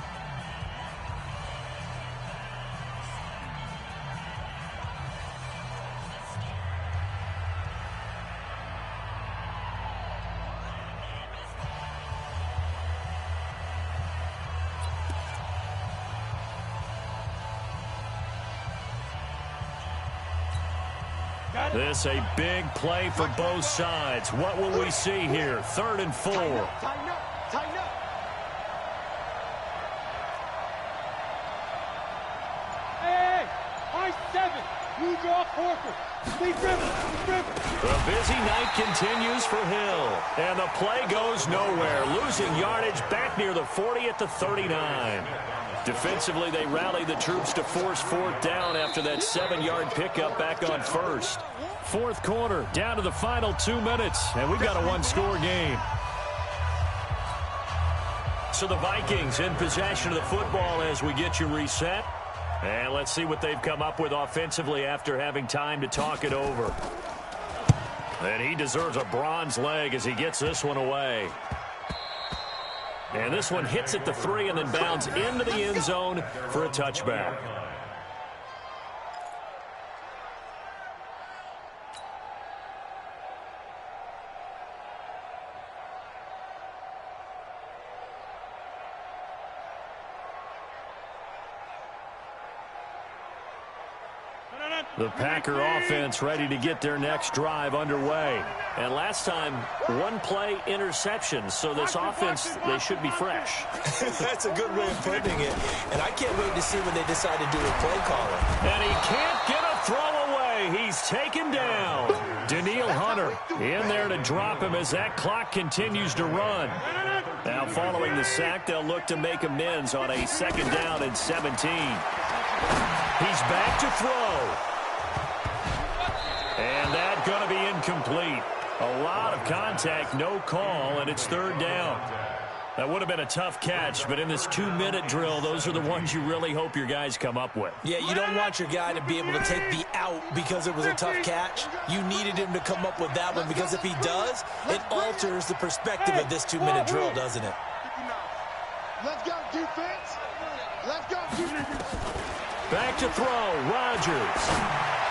This a big play for both sides. What will we see here? 3rd and 4. Tighten up, tighten up. Hey, I-7. You draw Horford. Leave River. The busy night continues for Hill. And the play goes nowhere. Losing yardage back near the 40 at the 39. Defensively, they rally the troops to force 4th down after that 7-yard pickup back on first. Fourth quarter, down to the final 2 minutes, and we've got a 1-score game. So the Vikings in possession of the football as we get you reset. And let's see what they've come up with offensively after having time to talk it over. And he deserves a bronze leg as he gets this one away. And this one hits at the 3 and then bounds into the end zone for a touchback. The Packer offense ready to get their next drive underway. And last time, 1-play interception. So this offense, they should be fresh. That's a good way of putting it. And I can't wait to see when they decide to do a play caller. And he can't get a throw away. He's taken down. Daniil Hunter in there to drop him as that clock continues to run. Now following the sack, they'll look to make amends on a 2nd down and 17. He's back to throw. And that's going to be incomplete. A lot of contact, no call, and it's 3rd down. That would have been a tough catch, but in this 2-minute drill, those are the ones you really hope your guys come up with. Yeah, you don't want your guy to be able to take the out because it was a tough catch. You needed him to come up with that one because if he does, it alters the perspective of this 2-minute drill, doesn't it? Let's go, defense. Let's go, defense. Back to throw, Rodgers.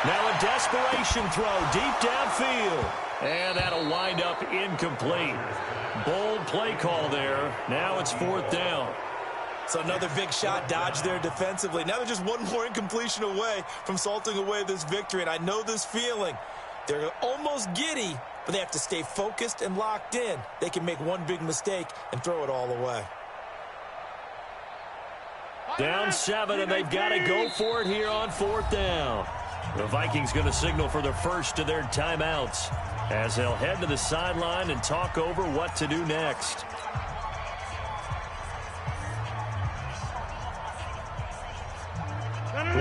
Now a desperation throw deep downfield. And that'll wind up incomplete. Bold play call there. Now it's 4th down. So another big shot dodged there defensively. Now they're just one more incompletion away from salting away this victory. And I know this feeling. They're almost giddy, but they have to stay focused and locked in. They can make one big mistake and throw it all away. Down 7, and they've got to go for it here on 4th down. The Vikings going to signal for the first of their timeouts as they'll head to the sideline and talk over what to do next.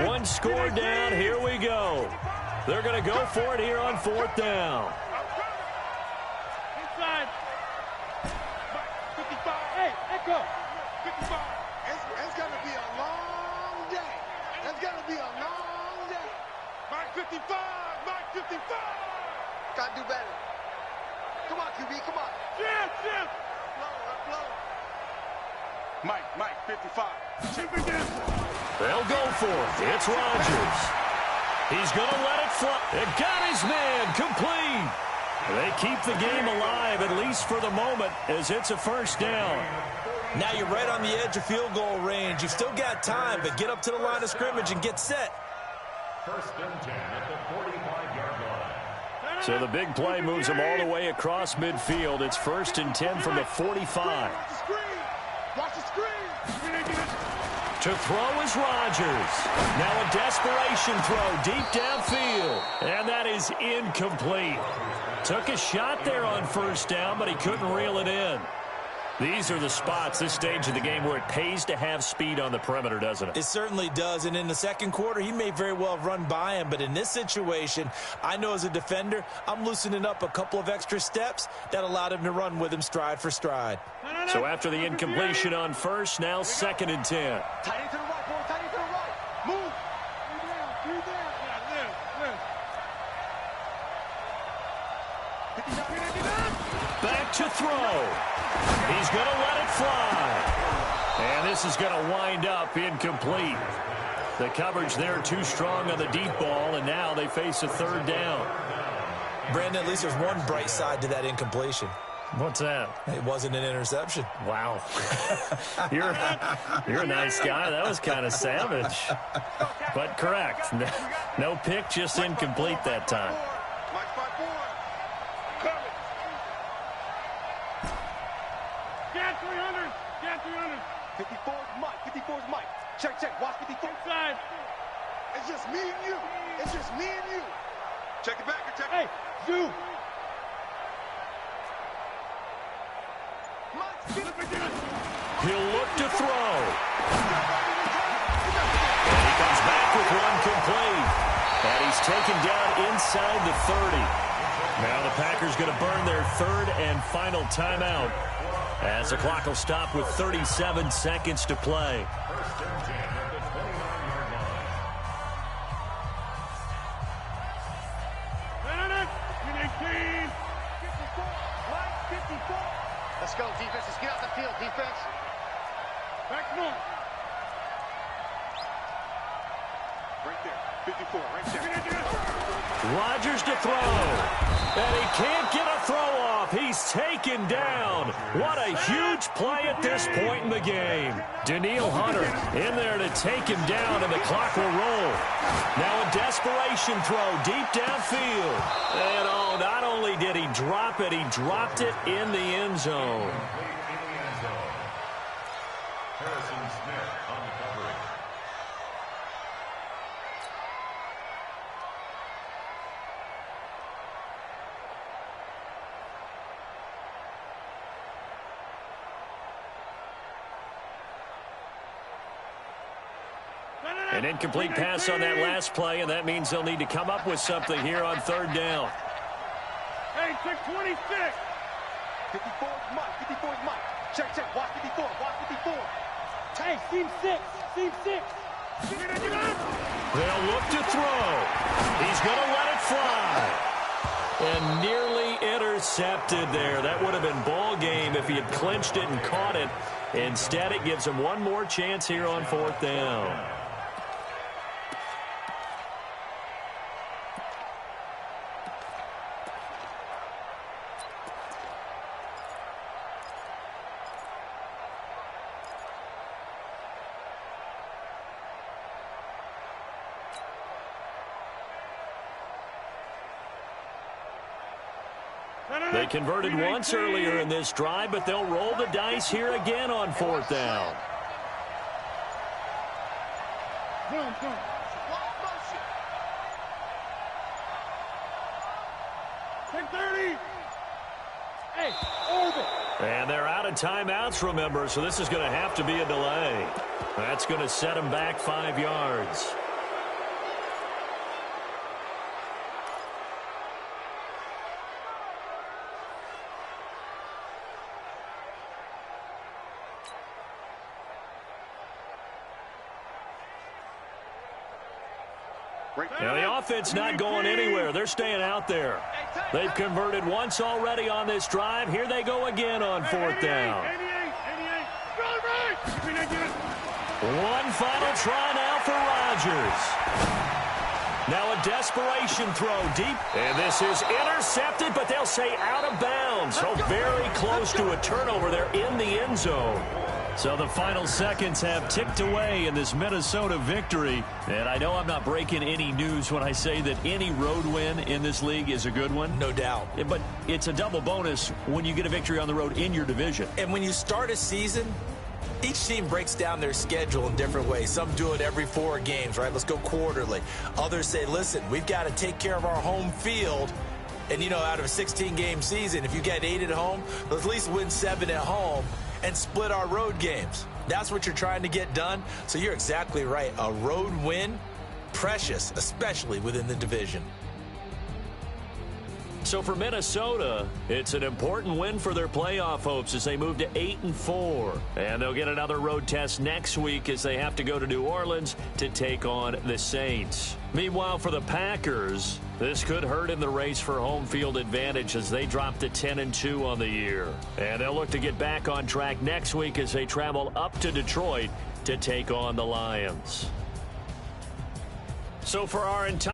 One score down. Here we go. They're going to go for it here on 4th down. Inside. 55. Hey, echo. 55. It's going to be a long day. It's going to be a long day. Mike 55. Mike 55. Got to do better. Come on, QB. Come on. Jim. Blow. Mike 55. Check again. They'll go for it. It's Rodgers. He's going to let it fly. It got his man complete. They keep the game alive, at least for the moment, as it's a first down. Now you're right on the edge of field goal range. You've still got time, but get up to the line of scrimmage and get set. 1st and 10 at the 45-yard line. So the big play moves them all the way across midfield. It's 1st and 10 from the 45. Watch the screen. To throw is Rodgers. Now a desperation throw deep downfield. And that is incomplete. Took a shot there on 1st down, but he couldn't reel it in. These are the spots, this stage of the game, where it pays to have speed on the perimeter, doesn't it? It certainly does, and in the second quarter, he may very well have run by him, but in this situation, I know as a defender, I'm loosening up a couple of extra steps that allowed him to run with him stride for stride. So after the incompletion on 1st, now 2nd and 10. Tight end to the right, boy. Tight end to the right. Move. 3 down. Yeah, live. Back to throw. He's going to let it fly. And this is going to wind up incomplete. The coverage there too strong on the deep ball, and now they face a 3rd down. Brandon, at least there's one bright side to that incompletion. What's that? It wasn't an interception. Wow. You're a nice guy. That was kind of savage. But correct. No pick, just incomplete that time. Mike 5-4. Coming. Get 300. 54's Mike. 54's Mike. Check. Watch 54. Inside. It's just me and you. Check it back. Hey, Zoo. He'll look to throw. And he comes back with one complete. And he's taken down inside the 30. Now the Packers going to burn their 3rd and final timeout, as the clock will stop with 37 seconds to play. 1st and 10 at the 29-yard line. Let's go, defense. Let's get out the field, defense. Back north. Right there. 54, right there. Rodgers to throw. And he can't get a throw off. He's taken down. What a huge play at this point in the game. Danielle Hunter in there to take him down, and the clock will roll. Now a desperation throw deep downfield. And oh, not only did he drop it, he dropped it in the end zone. Harrison Smith on the coverage. An incomplete pass on that last play, and that means they'll need to come up with something here on 3rd down. Hey, check 26. 54's Mike. 54's Mike. Check. Watch 54. Watch 54. Hey, seam 6. They'll look to throw. He's going to let it fly. And nearly intercepted there. That would have been ball game if he had clinched it and caught it. Instead, it gives him one more chance here on 4th down. They converted once earlier in this drive, but they'll roll the dice here again on 4th down. And they're out of timeouts, remember, so this is going to have to be a delay. That's going to set them back 5 yards. Now, the offense not going anywhere. They're staying out there. They've converted once already on this drive. Here they go again on 4th down. One final try now for Rodgers. Now a desperation throw deep. And this is intercepted, but they'll say out of bounds. So very close to a turnover there in the end zone. So the final seconds have ticked away in this Minnesota victory. And I know I'm not breaking any news when I say that any road win in this league is a good one. No doubt. But it's a double bonus when you get a victory on the road in your division. And when you start a season, each team breaks down their schedule in different ways. Some do it every 4 games, right? Let's go quarterly. Others say, listen, we've got to take care of our home field. And, you know, out of a 16-game season, if you get 8 at home, let's at least win 7 at home and split our road games. That's what you're trying to get done. So you're exactly right. A road win, precious, especially within the division. So for Minnesota, it's an important win for their playoff hopes as they move to 8-4. And they'll get another road test next week as they have to go to New Orleans to take on the Saints. Meanwhile, for the Packers, this could hurt in the race for home field advantage as they drop to 10-2 on the year. And they'll look to get back on track next week as they travel up to Detroit to take on the Lions. So for our entire